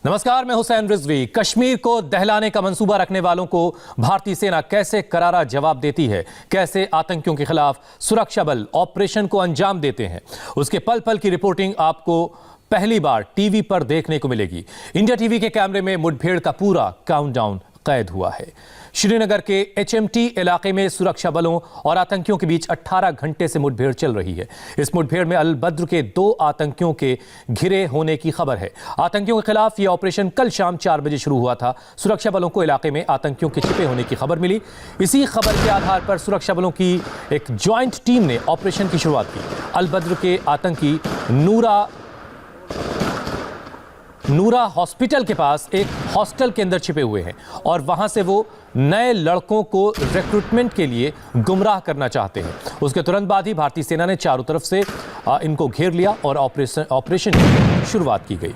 नमस्कार, मैं हुसैन रिजवी। कश्मीर को दहलाने का मंसूबा रखने वालों को भारतीय सेना कैसे करारा जवाब देती है, कैसे आतंकियों के खिलाफ सुरक्षा बल ऑपरेशन को अंजाम देते हैं, उसके पल पल की रिपोर्टिंग आपको पहली बार टीवी पर देखने को मिलेगी। इंडिया टीवी के कैमरे में मुठभेड़ का पूरा काउंटडाउन कैद हुआ है। श्रीनगर के HMT इलाके में सुरक्षा बलों और आतंकियों के बीच 18 घंटे से मुठभेड़ चल रही है। इस मुठभेड़ में अल बद्र के 2 आतंकियों के घिरे होने की खबर है। आतंकियों के खिलाफ यह ऑपरेशन कल शाम 4 बजे शुरू हुआ था। सुरक्षा बलों को इलाके में आतंकियों के छिपे होने की खबर मिली। इसी खबर के आधार पर सुरक्षा बलों की एक ज्वाइंट टीम ने ऑपरेशन की शुरुआत की। अल बद्र के आतंकी नूरा हॉस्पिटल के पास एक हॉस्टल के अंदर छिपे हुए हैं और वहां से वो नए लड़कों को रिक्रूटमेंट के लिए गुमराह करना चाहते हैं। उसके तुरंत बाद ही भारतीय सेना ने चारों तरफ से इनको घेर लिया और ऑपरेशन की शुरुआत की गई।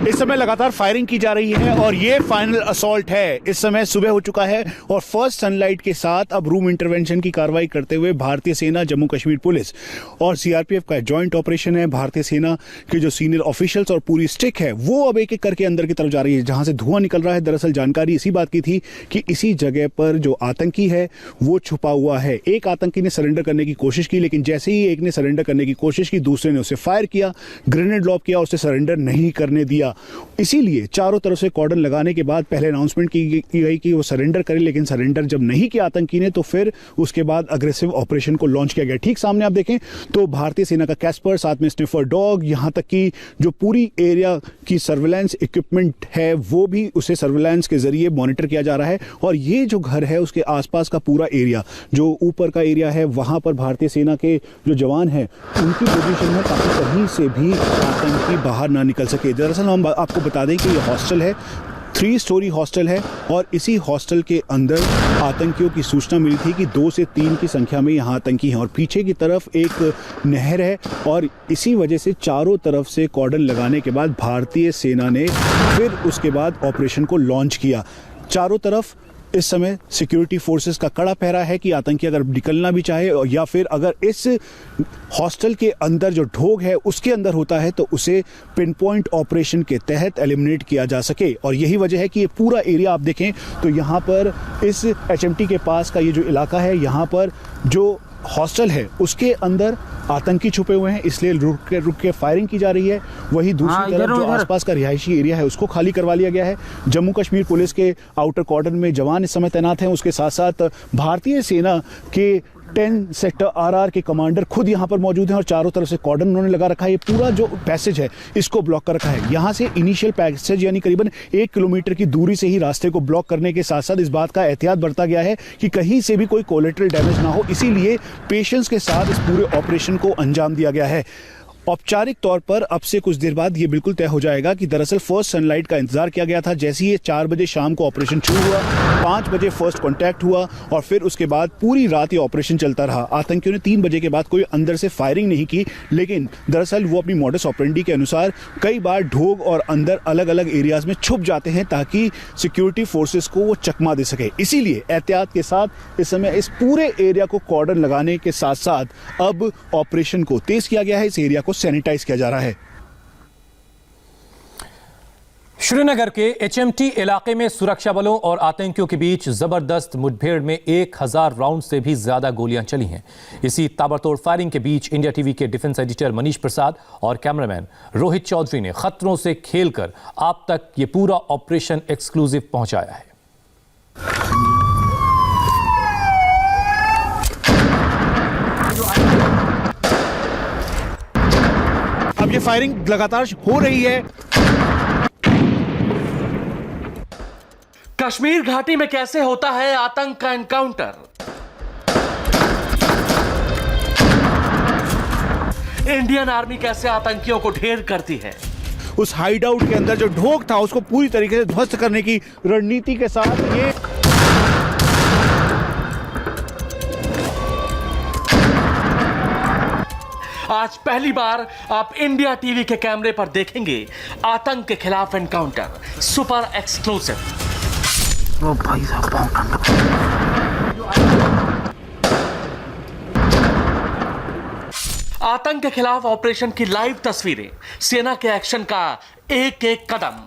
इस समय लगातार फायरिंग की जा रही है और ये फाइनल असॉल्ट है। इस समय सुबह हो चुका है और फर्स्ट सनलाइट के साथ अब रूम इंटरवेंशन की कार्रवाई करते हुए भारतीय सेना, जम्मू कश्मीर पुलिस और CRPF का जॉइंट ऑपरेशन है। भारतीय सेना के जो सीनियर ऑफिशियल्स और पूरी स्टिक है वो अब एक एक करके अंदर की तरफ जा रही है, जहां से धुआं निकल रहा है। दरअसल जानकारी इसी बात की थी कि इसी जगह पर जो आतंकी है वो छुपा हुआ है। एक आतंकी ने सरेंडर करने की कोशिश की, लेकिन जैसे ही एक ने सरेंडर करने की कोशिश की, दूसरे ने उसे फायर किया, ग्रेनेड लॉब किया, उसे सरेंडर नहीं करने दिया। इसीलिए चारों तरफ से कॉर्डन लगाने के बाद पहले अनाउंसमेंट की गई कि वो सरेंडर करे, लेकिन सरेंडर जब नहीं किया आतंकी ने तो फिर उसके बाद अग्रेसिव ऑपरेशन को लॉन्च किया गया। ठीक सामने आप देखें तो भारतीय सेना का कैस्पर, साथ में स्निफर डॉग, यहां तक कि जो पूरी एरिया की सर्विलांस इक्विपमेंट है वो भी उसे सर्विलांस के जरिए मॉनिटर किया जा रहा है। और ये जो घर है उसके आसपास का पूरा एरिया, जो ऊपर का एरिया है, वहां पर भारतीय सेना के जो जवान हैं उनकी पोजीशन में ताकि कहीं से भी आतंकी बाहर ना निकल सके। दरअसल हम आपको बता दें कि ये हॉस्टल है, 3 स्टोरी हॉस्टल है और इसी हॉस्टल के अंदर आतंकियों की सूचना मिली थी कि 2 से 3 की संख्या में यहाँ आतंकी हैं और पीछे की तरफ एक नहर है। और इसी वजह से चारों तरफ से कॉर्डन लगाने के बाद भारतीय सेना ने फिर उसके बाद ऑपरेशन को लॉन्च किया। चारों तरफ इस समय सिक्योरिटी फोर्सेस का कड़ा पहरा है कि आतंकी अगर निकलना भी चाहे या फिर अगर इस हॉस्टल के अंदर जो ढोग है उसके अंदर होता है तो उसे पिन पॉइंट ऑपरेशन के तहत एलिमिनेट किया जा सके। और यही वजह है कि ये पूरा एरिया आप देखें तो यहाँ पर इस HMT के पास का ये जो इलाका है, यहाँ पर जो हॉस्टल है उसके अंदर आतंकी छुपे हुए हैं, इसलिए रुक के फायरिंग की जा रही है। वही दूसरी तरफ जो आसपास का रिहायशी एरिया है उसको खाली करवा लिया गया है। जम्मू कश्मीर पुलिस के आउटर कॉर्डन में जवान इस समय तैनात हैं। उसके साथ साथ भारतीय सेना के 10 सेक्टर RR के कमांडर खुद यहाँ पर मौजूद हैं और चारों तरफ से कॉर्डन उन्होंने लगा रखा है। ये पूरा जो पैसेज है इसको ब्लॉक कर रखा है। यहाँ से इनिशियल पैसेज यानी करीबन 1 किलोमीटर की दूरी से ही रास्ते को ब्लॉक करने के साथ साथ इस बात का एहतियात बरता गया है कि कहीं से भी कोई कोलेटरल डैमेज ना हो। इसीलिए पेशेंस के साथ इस पूरे ऑपरेशन को अंजाम दिया गया है। औपचारिक तौर पर अब से कुछ देर बाद ये बिल्कुल तय हो जाएगा कि दरअसल फर्स्ट सनलाइट का इंतजार किया गया था। जैसे ही 4 बजे शाम को ऑपरेशन शुरू हुआ, 5 बजे फर्स्ट कांटेक्ट हुआ और फिर उसके बाद पूरी रात ये ऑपरेशन चलता रहा। आतंकियों ने 3 बजे के बाद कोई अंदर से फायरिंग नहीं की, लेकिन दरअसल वो अपनी मॉडस ऑपरेंडी के अनुसार कई बार ढोग और अंदर अलग अलग एरियाज में छुप जाते हैं ताकि सिक्योरिटी फोर्सेस को वो चकमा दे सके। इसीलिए एहतियात के साथ इस समय इस पूरे एरिया को कॉर्डन लगाने के साथ साथ अब ऑपरेशन को तेज किया गया है। इस एरिया को सैनिटाइज किया जा रहा है। श्रीनगर के HMT इलाके में सुरक्षा बलों और आतंकियों के बीच जबरदस्त मुठभेड़ में 1000 राउंड से भी ज्यादा गोलियां चली हैं। इसी ताबड़तोड़ फायरिंग के बीच इंडिया टीवी के डिफेंस एडिटर मनीष प्रसाद और कैमरामैन रोहित चौधरी ने खतरों से खेलकर आप तक ये पूरा ऑपरेशन एक्सक्लूसिव पहुंचाया है। अब ये फायरिंग लगातार हो रही है। कश्मीर घाटी में कैसे होता है आतंक का एनकाउंटर? इंडियन आर्मी कैसे आतंकियों को ढेर करती है? उस हाइड आउट के अंदर जो ढोक था उसको पूरी तरीके से ध्वस्त करने की रणनीति के साथ ये आज पहली बार आप इंडिया टीवी के कैमरे पर देखेंगे आतंक के खिलाफ एनकाउंटर सुपर एक्सक्लूसिव। वो भाई साहब आतंक के खिलाफ ऑपरेशन की लाइव तस्वीरें, सेना के एक्शन का एक एक कदम,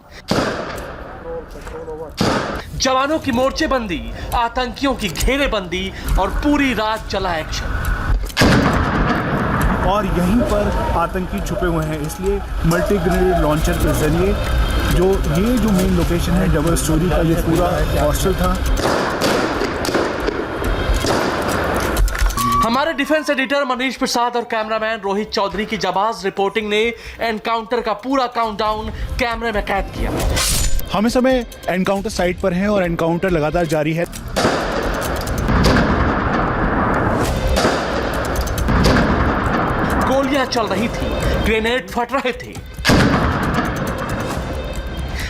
जवानों की मोर्चेबंदी, आतंकियों की घेरेबंदी और पूरी रात चला एक्शन। और यहीं पर आतंकी छुपे हुए हैं, इसलिए मल्टी ग्रेनेड लॉन्चर के जरिए ये जो मेन लोकेशन है डबल स्टोरी का, ये पूरा हॉस्टल था। हमारे डिफेंस एडिटर मनीष प्रसाद और कैमरामैन रोहित चौधरी की जाबाज रिपोर्टिंग ने एनकाउंटर का पूरा काउंटडाउन कैमरे में कैद किया। हम इस समय एनकाउंटर साइट पर हैं और एनकाउंटर लगातार जारी है। गोलियां चल रही थी, ग्रेनेड फट रहे थे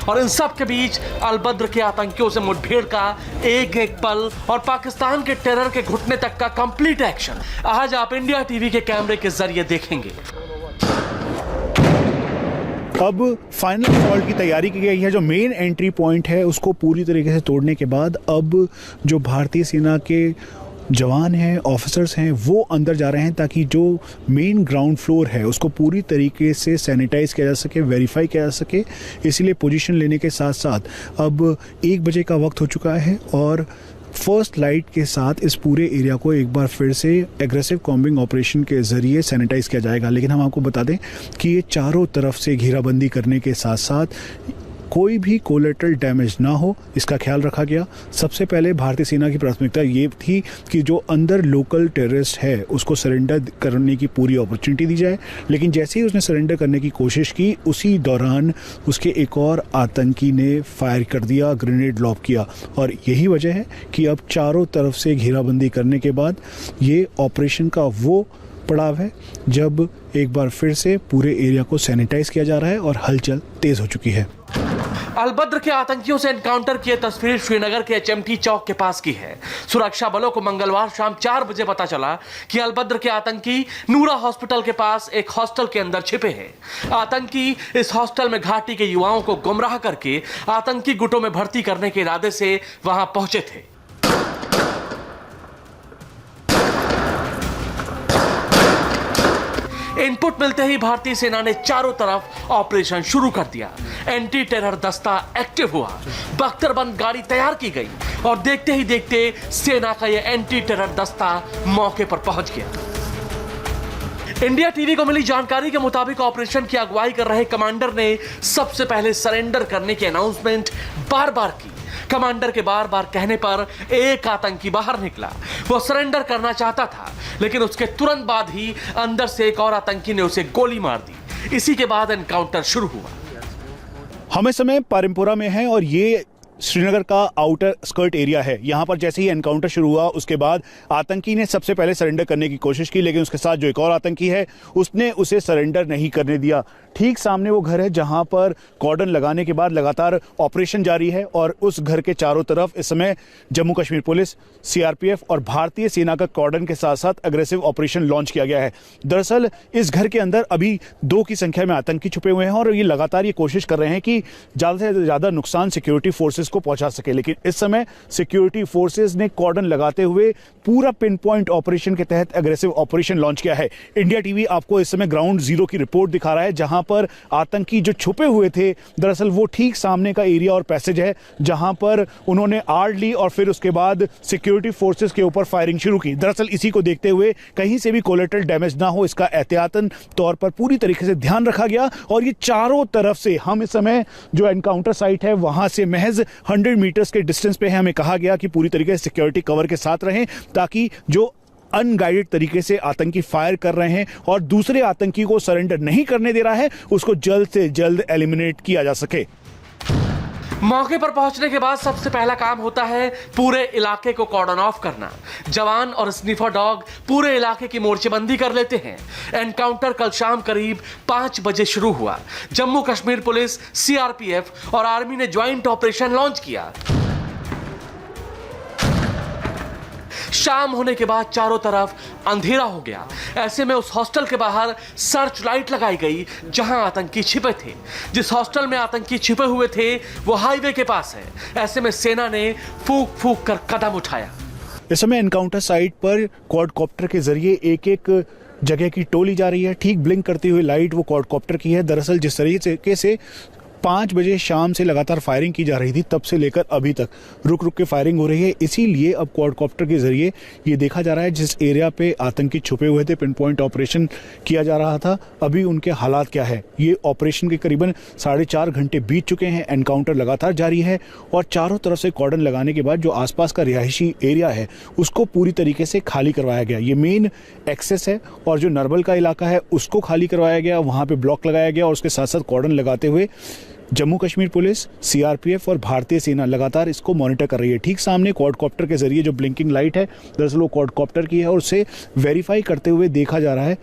और इन सब के बीच अलबद्र के आतंकियों से मुठभेड़ का एक एक पल और पाकिस्तान के टेरर के घुटने तक का कंप्लीट एक्शन आज आप इंडिया टीवी के कैमरे के जरिए देखेंगे। अब फाइनल असॉल्ट की तैयारी की गई है। जो मेन एंट्री पॉइंट है उसको पूरी तरीके से तोड़ने के बाद अब जो भारतीय सेना के जवान हैं, ऑफिसर्स हैं, वो अंदर जा रहे हैं ताकि जो मेन ग्राउंड फ्लोर है उसको पूरी तरीके से सैनिटाइज किया जा सके, वेरीफाई किया जा सके। इसीलिए पोजीशन लेने के साथ साथ अब 1 बजे का वक्त हो चुका है और फर्स्ट लाइट के साथ इस पूरे एरिया को एक बार फिर से एग्रेसिव कॉम्बिंग ऑपरेशन के ज़रिए सैनिटाइज किया जाएगा। लेकिन हम आपको बता दें कि ये चारों तरफ से घेराबंदी करने के साथ साथ कोई भी कोलेटरल डैमेज ना हो, इसका ख्याल रखा गया। सबसे पहले भारतीय सेना की प्राथमिकता ये थी कि जो अंदर लोकल टेररिस्ट है उसको सरेंडर करने की पूरी अपॉर्चुनिटी दी जाए। लेकिन जैसे ही उसने सरेंडर करने की कोशिश की, उसी दौरान उसके एक और आतंकी ने फायर कर दिया, ग्रेनेड लॉब किया। और यही वजह है कि अब चारों तरफ से घेराबंदी करने के बाद ये ऑपरेशन का वो पड़ाव है जब एक बार फिर से पूरे एरिया को सैनिटाइज किया जा रहा है और हलचल तेज हो चुकी है। अलबद्र के आतंकियों से एनकाउंटर की तस्वीर श्रीनगर के HMT चौक के पास की है। सुरक्षा बलों को मंगलवार शाम 4 बजे पता चला कि अलबद्र के आतंकी नूरा हॉस्पिटल के पास एक हॉस्टल के अंदर छिपे हैं। आतंकी इस हॉस्टल में घाटी के युवाओं को गुमराह करके आतंकी गुटों में भर्ती करने के इरादे से वहां पहुंचे थे। इनपुट मिलते ही भारतीय सेना ने चारों तरफ ऑपरेशन शुरू कर दिया। एंटी टेरर दस्ता एक्टिव हुआ, बख्तरबंद गाड़ी तैयार की गई और देखते ही देखते सेना का यह एंटी टेरर दस्ता मौके पर पहुंच गया। इंडिया टीवी को मिली जानकारी के मुताबिक ऑपरेशन की अगुवाई कर रहे कमांडर ने सबसे पहले सरेंडर करने की अनाउंसमेंट बार बार की। कमांडर के बार बार कहने पर एक आतंकी बाहर निकला। वो सरेंडर करना चाहता था, लेकिन उसके तुरंत बाद ही अंदर से एक और आतंकी ने उसे गोली मार दी। इसी के बाद एनकाउंटर शुरू हुआ। हम इस समय पारिमपुरा में हैं और ये श्रीनगर का आउटर स्कर्ट एरिया है। यहाँ पर जैसे ही एनकाउंटर शुरू हुआ उसके बाद आतंकी ने सबसे पहले सरेंडर करने की कोशिश की, लेकिन उसके साथ जो एक और आतंकी है उसने उसे सरेंडर नहीं करने दिया। ठीक सामने वो घर है जहाँ पर कॉर्डन लगाने के बाद लगातार ऑपरेशन जारी है और उस घर के चारों तरफ इस समय जम्मू कश्मीर पुलिस, CRPF और भारतीय सेना का कॉर्डन के साथ साथ अग्रेसिव ऑपरेशन लॉन्च किया गया है। दरअसल इस घर के अंदर अभी 2 की संख्या में आतंकी छुपे हुए हैं और ये लगातार ये कोशिश कर रहे हैं कि ज़्यादा से ज़्यादा नुकसान सिक्योरिटी फोर्सेस को पहुंचा सके। लेकिन इस समय सिक्योरिटी फोर्सेस ने कॉर्डन लगाते हुए पूरा पिन पॉइंट ऑपरेशन के तहत अग्रेसिव ऑपरेशन लॉन्च किया है। इंडिया टीवी आपको इस समय ग्राउंड जीरो की रिपोर्ट दिखा रहा है जहां पर आतंकी जो छुपे हुए थे, दरअसल वो ठीक सामने का एरिया और पैसेज है जहां पर उन्होंने आड़ ली और फिर उसके बाद सिक्योरिटी फोर्सेस के ऊपर फायरिंग शुरू की। दरअसल इसी को देखते हुए कहीं से भी कोलेटरल डैमेज ना हो, इसका एहतियातन तौर पर पूरी तरीके से ध्यान रखा गया। और ये चारों तरफ से, हम इस समय जो एनकाउंटर साइट है वहां से महज 100 मीटर्स के डिस्टेंस पे है। हमें कहा गया कि पूरी तरीके से सिक्योरिटी कवर के साथ रहें ताकि जो अनगाइडेड तरीके से आतंकी फायर कर रहे हैं और दूसरे आतंकी को सरेंडर नहीं करने दे रहा है उसको जल्द से जल्द एलिमिनेट किया जा सके। मौके पर पहुंचने के बाद सबसे पहला काम होता है पूरे इलाके को कॉर्डन ऑफ करना। जवान और स्निफर डॉग पूरे इलाके की मोर्चेबंदी कर लेते हैं। एनकाउंटर कल शाम करीब 5 बजे शुरू हुआ। जम्मू कश्मीर पुलिस, CRPF और आर्मी ने ज्वाइंट ऑपरेशन लॉन्च किया। शाम होने के बाद चारों तरफ अंधेरा हो गया। ऐसे में उस हॉस्टल के बाहर सर्च लाइट लगाई गई जहां आतंकी छिपे थे। जिस हॉस्टल में आतंकी छिपे हुए थे वो हाईवे के पास है। ऐसे में सेना ने फूंक फूंक कर कदम उठाया। इस समय एनकाउंटर साइट पर क्वाडकॉप्टर के जरिए एक एक जगह की टोली जा रही है। ठीक ब्लिंक करती हुई लाइट वो क्वाडकॉप्टर की है। दरअसल जिस तरीके से 5 बजे शाम से लगातार फायरिंग की जा रही थी, तब से लेकर अभी तक रुक रुक के फायरिंग हो रही है। इसीलिए अब क्वाडकॉप्टर के जरिए ये देखा जा रहा है जिस एरिया पे आतंकी छुपे हुए थे, पिन पॉइंट ऑपरेशन किया जा रहा था, अभी उनके हालात क्या है। ये ऑपरेशन के करीबन 4.5 घंटे बीत चुके हैं। एनकाउंटर लगातार जारी है और चारों तरफ से कॉर्डन लगाने के बाद जो आसपास का रिहायशी एरिया है उसको पूरी तरीके से खाली करवाया गया। ये मेन एक्सेस है और जो नरबल का इलाका है उसको खाली करवाया गया, वहाँ पे ब्लॉक लगाया गया और उसके साथ साथ कॉर्डन लगाते हुए जम्मू कश्मीर पुलिस, सीआरपीएफ और भारतीय सेना लगातार इसको मॉनिटर कर रही है। ठीक सामने क्वाडकॉप्टर के जरिए जो ब्लिंकिंग लाइट है, दरअसल वो क्वाडकॉप्टर की है और उसे वेरीफाई करते हुए देखा जा रहा है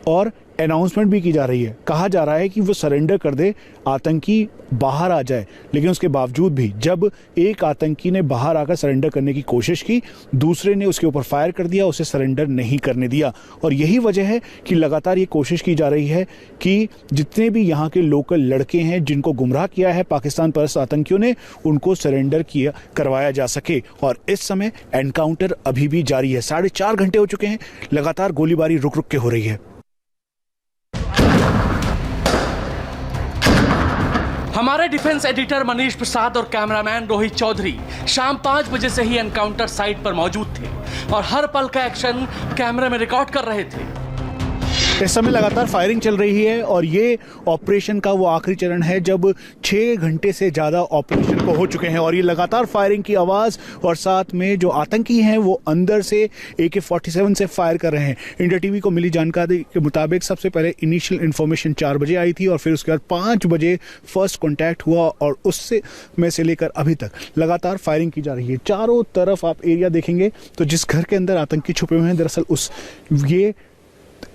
और अनाउंसमेंट भी की जा रही है। कहा जा रहा है कि वो सरेंडर कर दे, आतंकी बाहर आ जाए। लेकिन उसके बावजूद भी जब एक आतंकी ने बाहर आकर सरेंडर करने की कोशिश की, दूसरे ने उसके ऊपर फायर कर दिया, उसे सरेंडर नहीं करने दिया। और यही वजह है कि लगातार ये कोशिश की जा रही है कि जितने भी यहाँ के लोकल लड़के हैं जिनको गुमराह किया है पाकिस्तान परस्त आतंकियों ने, उनको सरेंडर करवाया जा सके। और इस समय एनकाउंटर अभी भी जारी है। 4.5 घंटे हो चुके हैं, लगातार गोलीबारी रुक रुक के हो रही है। हमारे डिफेंस एडिटर मनीष प्रसाद और कैमरामैन रोहित चौधरी शाम 5 बजे से ही एनकाउंटर साइट पर मौजूद थे और हर पल का एक्शन कैमरे में रिकॉर्ड कर रहे थे। इस समय लगातार फायरिंग चल रही है और ये ऑपरेशन का वो आखिरी चरण है जब 6 घंटे से ज़्यादा ऑपरेशन को हो चुके हैं और ये लगातार फायरिंग की आवाज़ और साथ में जो आतंकी हैं वो अंदर से AK-47 से फायर कर रहे हैं। इंडिया टीवी को मिली जानकारी के मुताबिक सबसे पहले इनिशियल इन्फॉर्मेशन 4 बजे आई थी और फिर उसके बाद 5 बजे फर्स्ट कॉन्टैक्ट हुआ और उससे में से लेकर अभी तक लगातार फायरिंग की जा रही है। चारों तरफ आप एरिया देखेंगे तो जिस घर के अंदर आतंकी छुपे हुए हैं, दरअसल ये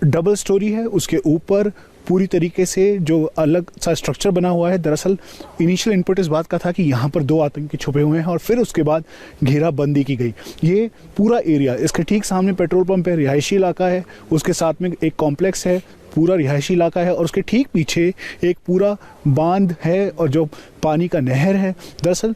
डबल स्टोरी है, उसके ऊपर पूरी तरीके से जो अलग सा स्ट्रक्चर बना हुआ है। दरअसल इनिशियल इनपुट इस बात का था कि यहाँ पर 2 आतंकी छुपे हुए हैं और फिर उसके बाद घेराबंदी की गई। ये पूरा एरिया, इसके ठीक सामने पेट्रोल पंप है, रिहायशी इलाका है, उसके साथ में एक कॉम्प्लेक्स है, पूरा रिहायशी इलाका है और उसके ठीक पीछे एक पूरा बांध है और जो पानी का नहर है। दरअसल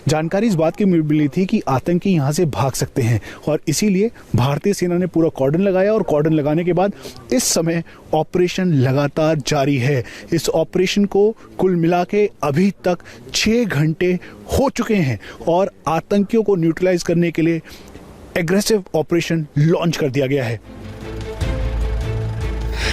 जानकारी इस बात की मिली थी कि आतंकी यहाँ से भाग सकते हैं और इसीलिए भारतीय सेना ने पूरा कॉर्डन लगाया और कॉर्डन लगाने के बाद इस समय ऑपरेशन लगातार जारी है। इस ऑपरेशन को कुल मिला के अभी तक 6 घंटे हो चुके हैं और आतंकियों को न्यूट्रलाइज करने के लिए एग्रेसिव ऑपरेशन लॉन्च कर दिया गया है।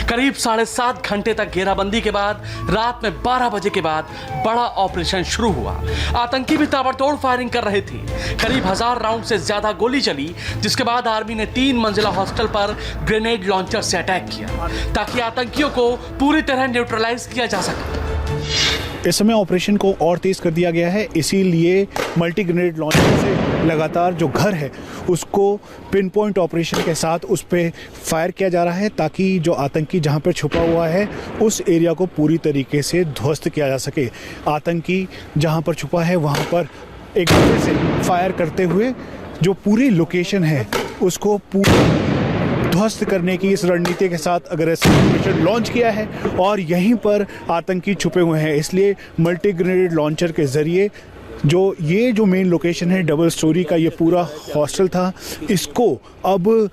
करीब 7.5 घंटे तक घेराबंदी के बाद रात में 12 बजे के बाद बड़ा ऑपरेशन शुरू हुआ। आतंकी भी ताबड़तोड़ फायरिंग कर रहे थे। करीब 1000 राउंड से ज्यादा गोली चली, जिसके बाद आर्मी ने 3 मंजिला हॉस्टल पर ग्रेनेड लॉन्चर से अटैक किया ताकि आतंकियों को पूरी तरह न्यूट्रलाइज किया जा सके। इस समय ऑपरेशन को और तेज कर दिया गया है, इसीलिए मल्टी ग्रेनेड लॉन्चर से लगातार जो घर है उसको पिन पॉइंट ऑपरेशन के साथ उस पर फायर किया जा रहा है ताकि जो आतंकी जहां पर छुपा हुआ है उस एरिया को पूरी तरीके से ध्वस्त किया जा सके। आतंकी जहां पर छुपा है वहां पर एक दूसरे से फायर करते हुए जो पूरी लोकेशन है उसको पूरी ध्वस्त करने की इस रणनीति के साथ अग्रेसिव ऑपरेशन लॉन्च किया है और यहीं पर आतंकी छुपे हुए हैं। इसलिए मल्टी ग्रेनेड लॉन्चर के जरिए जो मेन लोकेशन है, डबल स्टोरी का ये पूरा हॉस्टल था, इसको अब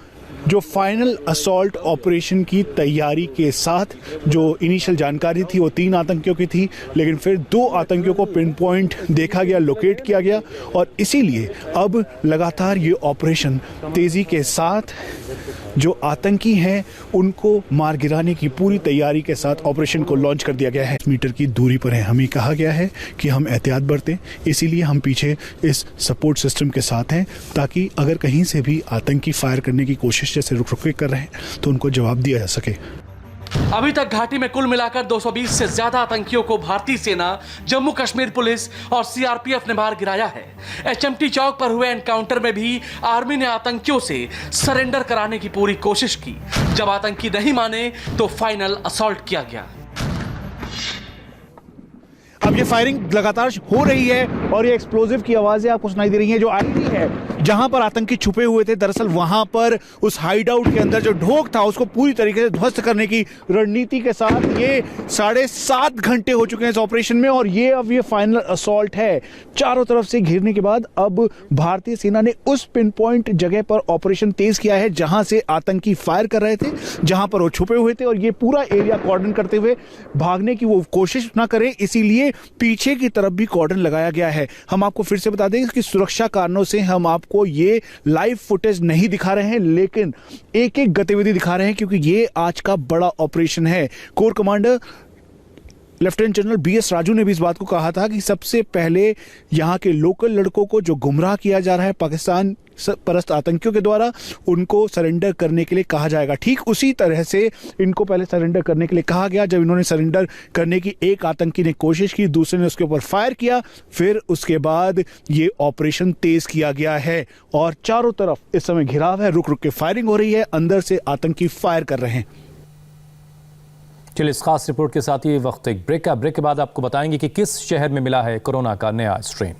जो फाइनल असॉल्ट ऑपरेशन की तैयारी के साथ जो इनिशियल जानकारी थी वो 3 आतंकियों की थी, लेकिन फिर 2 आतंकियों को पिन पॉइंट देखा गया, लोकेट किया गया और इसीलिए अब लगातार ये ऑपरेशन तेज़ी के साथ जो आतंकी हैं उनको मार गिराने की पूरी तैयारी के साथ ऑपरेशन को लॉन्च कर दिया गया है। मीटर की दूरी पर है, हमें कहा गया है कि हम एहतियात बरतें, इसीलिए हम पीछे इस सपोर्ट सिस्टम के साथ हैं ताकि अगर कहीं से भी आतंकी फायर करने की कोशिश जैसे रुक रुक के कर रहे हैं तो उनको जवाब दिया जा सके। अभी तक घाटी में कुल मिलाकर 220 से ज्यादा आतंकियों को भारतीय सेना, जम्मू कश्मीर पुलिस और सीआरपीएफ ने मार गिराया है। HMT चौक पर हुए एनकाउंटर में भी आर्मी ने आतंकियों से सरेंडर कराने की पूरी कोशिश की। जब आतंकी नहीं माने तो फाइनल असॉल्ट किया गया। अब ये फायरिंग लगातार हो रही है और ये एक्सप्लोजिव की आवाजें आपको सुनाई दे रही हैं। जो आईडी है जहां पर आतंकी छुपे हुए थे, दरअसल वहां पर उस हाइड आउट के अंदर जो ढोक था उसको पूरी तरीके से ध्वस्त करने की रणनीति के साथ ये 7.5 घंटे हो चुके हैं इस ऑपरेशन में और ये फाइनल असॉल्ट है। चारों तरफ से घेरने के बाद अब भारतीय सेना ने उस पिन पॉइंट जगह पर ऑपरेशन तेज किया है जहां से आतंकी फायर कर रहे थे, जहां पर वो छुपे हुए थे और ये पूरा एरिया कॉर्डन करते हुए भागने की वो कोशिश ना करें, इसीलिए पीछे की तरफ भी कॉर्डन लगाया गया है। हम आपको फिर से बता दें कि सुरक्षा कारणों से हम आपको ये लाइव फुटेज नहीं दिखा रहे हैं, लेकिन एक एक गतिविधि दिखा रहे हैं क्योंकि ये आज का बड़ा ऑपरेशन है। Core commander lieutenant general BS Raju ने भी इस बात को कहा था कि सबसे पहले यहां के लोकल लड़कों को जो गुमराह किया जा रहा है पाकिस्तान परस्त आतंकियों के द्वारा, उनको सरेंडर करने के लिए कहा जाएगा। ठीक उसी तरह से इनको पहले सरेंडर करने के लिए कहा गया। जब इन्होंने सरेंडर करने की एक आतंकी ने कोशिश की, दूसरे ने उसके ऊपर फायर किया, फिर उसके बाद ये ऑपरेशन तेज किया गया है और चारों तरफ इस समय घिराव है, रुक रुक के फायरिंग हो रही है, अंदर से आतंकी फायर कर रहे हैं। चलिए, इस खास रिपोर्ट के साथ ये वक्त एक ब्रेक के बाद आपको बताएंगे कि किस शहर में मिला है कोरोना का नया स्ट्रेन।